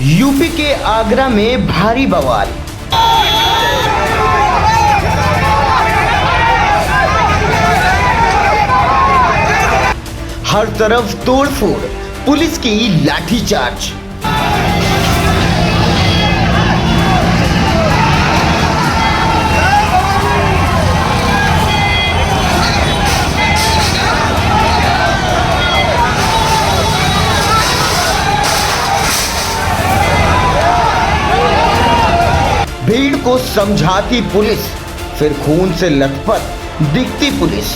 UP के आगरा में भारी बवाल। हर तरफ तोड़फोड़, पुलिस की लाठीचार्ज। भीड़ को समझाती पुलिस, फिर खून से लथपथ दिखती पुलिस।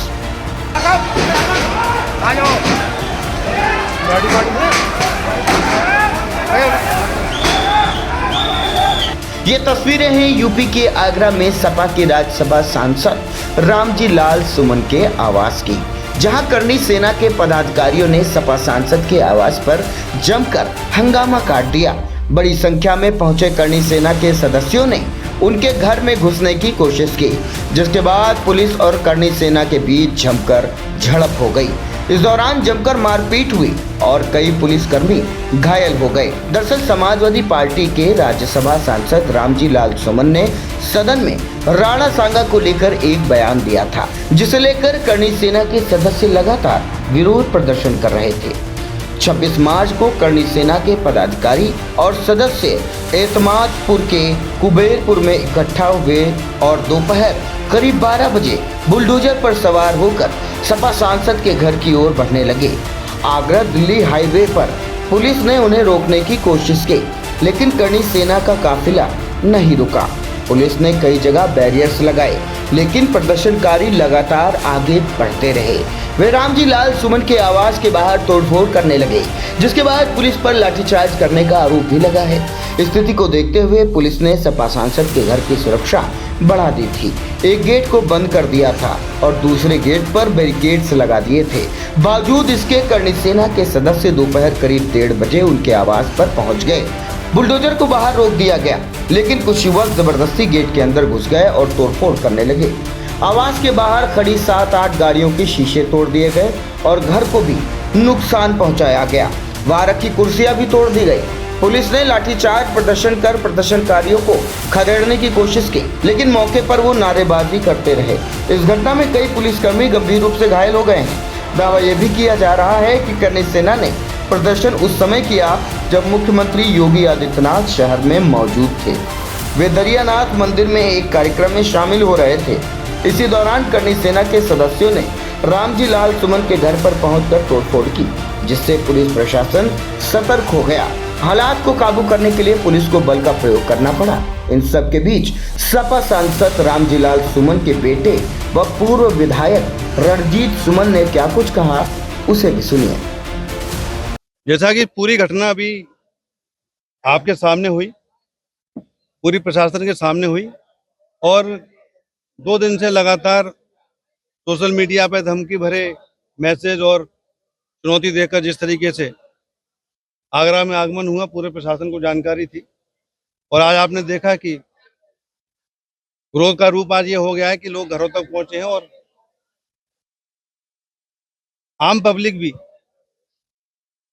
ये तस्वीरें हैं यूपी के आगरा में सपा के राज्यसभा सांसद रामजी लाल सुमन के आवास की, जहां करनी सेना के पदाधिकारियों ने सपा सांसद के आवास पर जमकर हंगामा काट दिया। बड़ी संख्या में पहुंचे करनी सेना के सदस्यों ने उनके घर में घुसने की कोशिश की, जिसके बाद पुलिस और करनी सेना के बीच जमकर झड़प हो गई। इस दौरान जमकर मारपीट हुई और कई पुलिसकर्मी घायल हो गए। दरअसल समाजवादी पार्टी के राज्यसभा सांसद रामजी लाल सुमन ने सदन में राणा सांगा को लेकर एक बयान दिया था, जिसे लेकर करनी सेना के सदस्य लगातार विरोध प्रदर्शन कर रहे थे। 26 मार्च को करनी सेना के पदाधिकारी और सदस्य एतमादपुर के कुबेरपुर में इकट्ठा हुए और दोपहर करीब 12 बजे बुलडोजर पर सवार होकर सपा सांसद के घर की ओर बढ़ने लगे। आगरा दिल्ली हाईवे पर पुलिस ने उन्हें रोकने की कोशिश की, लेकिन करनी सेना का काफिला नहीं रुका। पुलिस ने कई जगह बैरियर्स लगाए, लेकिन प्रदर्शनकारी लगातार आगे बढ़ते रहे। वे रामजी लाल सुमन के आवास के बाहर तोड़फोड़ करने लगे, जिसके बाद पुलिस पर लाठीचार्ज करने का आरोप भी लगा है। स्थिति को देखते हुए पुलिस ने सपा सांसद के घर की सुरक्षा बढ़ा दी थी। एक गेट को बंद कर दिया था और दूसरे गेट पर बैरिकेड्स लगा दिए थे। बावजूद इसके करनी सेना के सदस्य दोपहर करीब 1:30 बजे उनके आवास पर पहुंच गए। बुलडोजर को बाहर रोक दिया गया, लेकिन कुछ युवक जबरदस्ती गेट के अंदर घुस गए और तोड़फोड़ करने लगे। आवास के बाहर खड़ी 7-8 गाड़ियों के शीशे तोड़ दिए गए और घर को भी नुकसान पहुंचाया गया। वहां रखी कुर्सियां भी तोड़ दी गई। पुलिस ने लाठीचार्ज प्रदर्शन कर प्रदर्शनकारियों को खदेड़ने की कोशिश की, लेकिन मौके पर वो नारेबाजी करते रहे। इस घटना में कई पुलिसकर्मी गंभीर रूप से घायल हो गए हैं। दावा यह भी किया जा रहा है कि करनी सेना ने प्रदर्शन उस समय किया जब मुख्यमंत्री योगी आदित्यनाथ शहर में मौजूद थे। वे दरियानाथ मंदिर में एक कार्यक्रम में शामिल हो रहे थे। इसी दौरान करनी सेना के सदस्यों ने रामजी लाल सुमन के घर पर पहुंचकर तोड़फोड़ की, जिससे पुलिस प्रशासन सतर्क हो गया। हालात को काबू करने के लिए पुलिस को बल का प्रयोग करना पड़ा। इन सब के बीच सपा सांसद रामजी लाल सुमन के बेटे व पूर्व विधायक रणजीत सुमन ने क्या कुछ कहा, उसे भी सुनिए। जैसा कि पूरी घटना अभी आपके सामने हुई, पूरी प्रशासन के सामने हुई, और 2 दिन से लगातार सोशल मीडिया पर धमकी भरे मैसेज और चुनौती देकर जिस तरीके से आगरा में आगमन हुआ, पूरे प्रशासन को जानकारी थी। और आज आपने देखा कि विरोध का रूप आज ये हो गया है कि लोग घरों तक पहुंचे हैं और आम पब्लिक भी,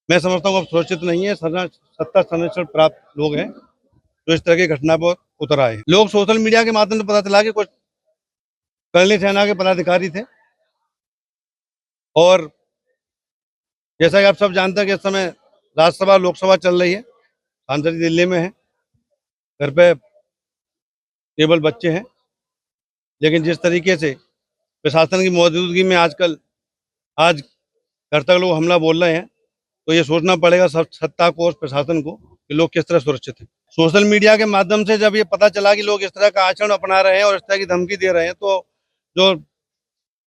मैं समझता हूँ, अब सुरक्षित नहीं है। सत्ता संरक्षण प्राप्त लोग हैं जो इस तरह की घटना पर उतर आए। लोग सोशल मीडिया के माध्यम से पता चला कि कुछ करनी सेना के पदाधिकारी थे, और जैसा कि आप सब जानते हैं कि इस समय राज्यसभा लोकसभा चल रही है, सांसद दिल्ली में है, घर पे केवल बच्चे हैं। लेकिन जिस तरीके से प्रशासन की मौजूदगी में आज घर तक लोग हमला बोल रहे हैं, तो ये सोचना पड़ेगा सत्ता को और प्रशासन को कि लोग किस तरह सुरक्षित हैं। सोशल मीडिया के माध्यम से जब ये पता चला कि लोग इस तरह का आचरण अपना रहे हैं और इस तरह की धमकी दे रहे हैं, तो जो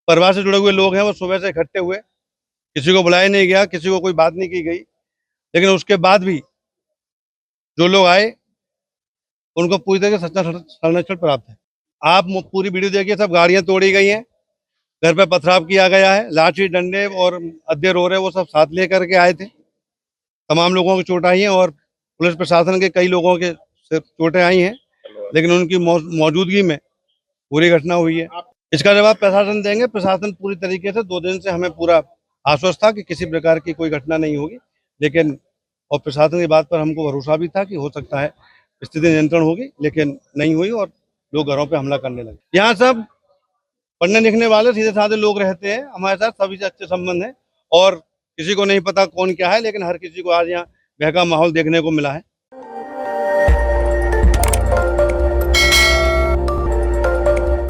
परिवार से जुड़े हुए लोग हैं वो सुबह से इकट्ठे हुए। किसी को बुलाया नहीं गया, किसी को कोई बात नहीं की गई, लेकिन उसके बाद भी जो लोग आए उनको पूरी तरह से सच्चा संरक्षण प्राप्त है। आप पूरी वीडियो देखिए, सब गाड़ियां तोड़ी गई हैं, घर पे पथराव किया गया है, लाठी डंडे और अध्यय रोरे वो सब साथ लेकर के आए थे। तमाम लोगों की चोट आई है और पुलिस प्रशासन के कई लोगों के चोटें आई हैं, लेकिन उनकी मौजूदगी में पूरी घटना हुई है। इसका जवाब प्रशासन देंगे। प्रशासन पूरी तरीके से 2 दिन से हमें पूरा आश्वस्त था कि किसी प्रकार की कोई घटना नहीं होगी, लेकिन और प्रशासन की बात पर हमको भरोसा भी था कि हो सकता है स्थिति नियंत्रण होगी, लेकिन नहीं हुई और लोग घरों पे हमला करने लगे। यहाँ सब पढ़ने लिखने वाले सीधे साधे लोग रहते हैं, हमारे साथ सभी से अच्छे संबंध है और किसी को नहीं पता कौन क्या है, लेकिन हर किसी को आज यहाँ बहका माहौल देखने को मिला है।